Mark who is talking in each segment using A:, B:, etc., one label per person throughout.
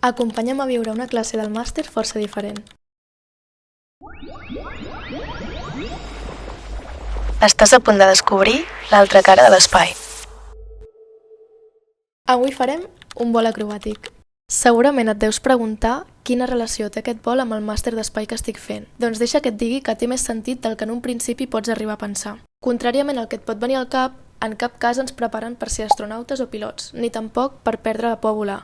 A: Acompanya'm a viure una classe del màster força diferent.
B: Estàs a punt de descobrir l'altra cara de l'espai.
A: Avui farem un vol acrobàtic. Segurament et deus preguntar quina relació té aquest vol amb el màster d'espai que estic fent. Doncs deixa que et digui que té més sentit del que en un principi pots arribar a pensar. Contràriament al que et pot venir al cap, en cap cas ens preparen per ser astronautes o pilots, ni tampoc per perdre la por a volar.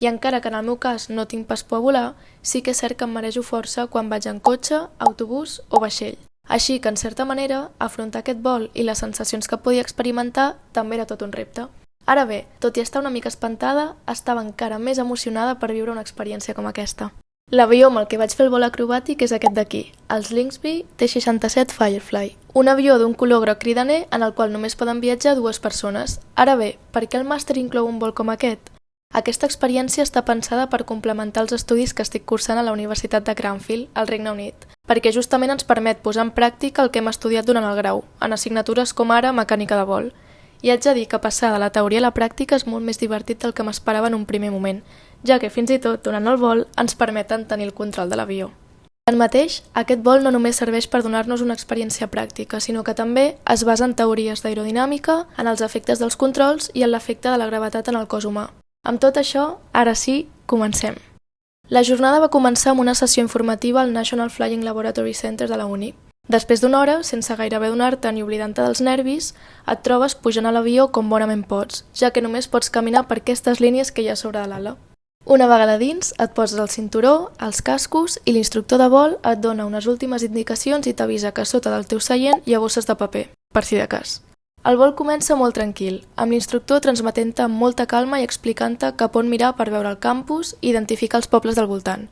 A: I encara que en el meu cas no tinc pas por a volar, sí que és cert que em marejo força quan vaig en cotxe, autobús o vaixell. Així que, en certa manera, afrontar aquest vol i les sensacions que podia experimentar també era tot un repte. Ara bé, tot i estar una mica espantada, estava encara més emocionada per viure una experiència com aquesta. L'avió amb el que vaig fer el vol acrobàtic és aquest d'aquí, el Slingsby T-67 Firefly, un avió d'un color groc cridaner en el qual només poden viatjar dues persones. Ara bé, per què el màster inclou un vol com aquest? Aquesta experiència està pensada per complementar els estudis que estic cursant a la Universitat de Cranfield, al Regne Unit, perquè justament ens permet posar en pràctica el que hem estudiat durant el grau, en assignatures com ara mecànica de vol. I haig de dir que passar de la teoria a la pràctica és molt més divertit del que m'esperava en un primer moment, ja que fins i tot durant el vol ens permeten tenir el control de l'avió. Tanmateix, aquest vol no només serveix per donar-nos una experiència pràctica, sinó que també es basa en teories d'aerodinàmica, en els efectes dels controls i en l'efecte de la gravetat en el cos humà. Amb tot això, ara sí, comencem. La jornada va començar amb una sessió informativa al National Flying Laboratory Center de la Uni. Després d'una hora, sense gairebé donar-te ni oblidant-te dels nervis, et trobes pujant a l'avió com bonament pots, ja que només pots caminar per aquestes línies que hi ha sobre de l'ala. Una vegada dins, et poses el cinturó, els cascos i l'instructor de vol et dona unes últimes indicacions i t'avisa que sota del teu seient hi ha bosses de paper, per si de cas. El vol comença molt tranquil, amb l'instructor transmetent-te amb molta calma i explicant-te cap on mirar per veure el campus i identificar els pobles del voltant.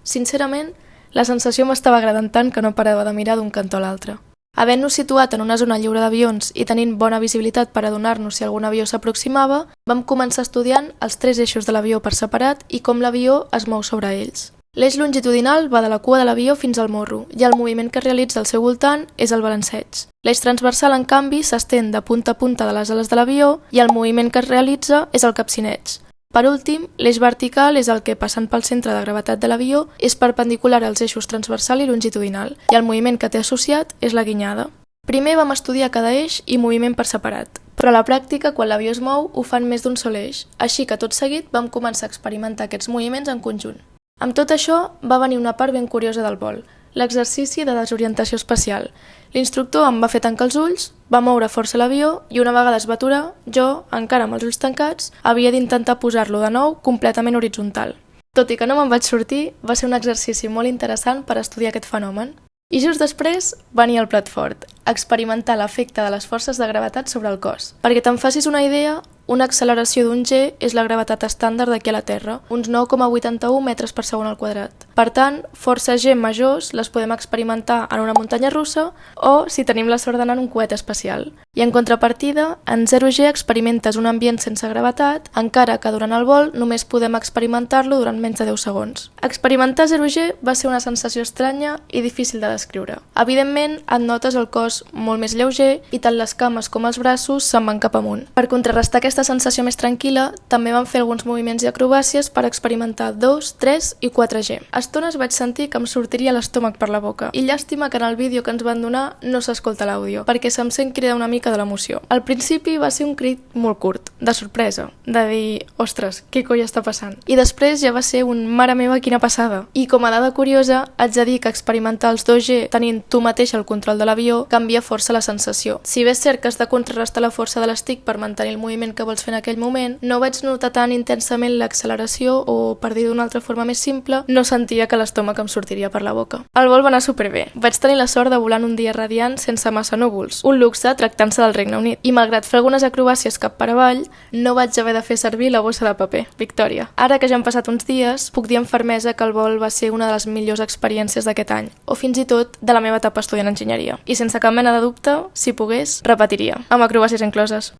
A: Sincerament, la sensació m'estava agradant tant que no parava de mirar d'un cantó a l'altre. Havent-nos situat en una zona lliure d'avions i tenint bona visibilitat per adonar-nos si algun avió s'aproximava, vam començar estudiant els 3 eixos de l'avió per separat i com l'avió es mou sobre ells. L'eix longitudinal va de la cua de l'avió fins al morro i el moviment que realitza al seu voltant és el balanceig. L'eix transversal, en canvi, s'estén de punta a punta de les ales de l'avió i el moviment que es realitza és el capcineig. Per últim, l'eix vertical és el que, passant pel centre de gravetat de l'avió, és perpendicular als eixos transversal i longitudinal i el moviment que té associat és la guinyada. Primer vam estudiar cada eix i moviment per separat, però a la pràctica, quan l'avió es mou, ho fan més d'un sol eix, així que tot seguit vam començar a experimentar aquests moviments en conjunt. Amb tot això va venir una part ben curiosa del vol, l'exercici de desorientació espacial. L'instructor em va fer tancar els ulls, va moure força l'avió i una vegada es va aturar, jo, encara amb els ulls tancats, havia d'intentar posar-lo de nou completament horitzontal. Tot i que no me'n vaig sortir, va ser un exercici molt interessant per estudiar aquest fenomen. I just després venia el plat fort, experimentar l'efecte de les forces de gravetat sobre el cos. Perquè te'n facis una idea, una acceleració d'un G és la gravetat estàndard d'aquí a la Terra, uns 9,81 metres per segon al quadrat. Per tant, forces G majors les podem experimentar en una muntanya russa o si tenim la sort d'anar en un coet espacial. I en contrapartida, en 0G experimentes un ambient sense gravetat, encara que durant el vol només podem experimentar-lo durant menys de 10 segons. Experimentar 0G va ser una sensació estranya i difícil de descriure. Evidentment, et notes el cos molt més lleuger i tant les cames com els braços se'n van cap amunt. Per contrarrestar aquesta sensació més tranquil·la, també vam fer alguns moviments i acrobàcies per experimentar 2, 3 i 4G. A estones vaig sentir que em sortiria l'estómac per la boca i llàstima que en el vídeo que ens van donar no s'escolta l'àudio, perquè se'm sent cridar una mica de l'emoció. Al principi va ser un crit molt curt, de sorpresa, de dir, ostres, què coi està passant? I després ja va ser un mare meva quina passada. I com a dada curiosa, haig de dir que experimentar els 2G tenint tu mateix el control de l'avió canvia força la sensació. Si bé és cert que has de contrarrestar la força de l'estic per mantenir el moviment que vols fer en aquell moment, no vaig notar tan intensament l'acceleració o, per dir d'una altra forma més simple, no sentia que l'estómac em sortiria per la boca. El vol va anar superbé. Vaig tenir la sort de volar en un dia radiant sense massa núvols, un luxe tractant-se del Regne Unit. I malgrat fer algunes acrobàcies cap per avall, no vaig haver de fer servir la bossa de paper. Victòria. Ara que ja han passat uns dies, puc dir amb fermesa que el vol va ser una de les millors experiències d'aquest any, o fins i tot de la meva etapa estudiant enginyeria. I sense cap mena de dubte, si pogués, repetiria, amb acrobàcies incloses.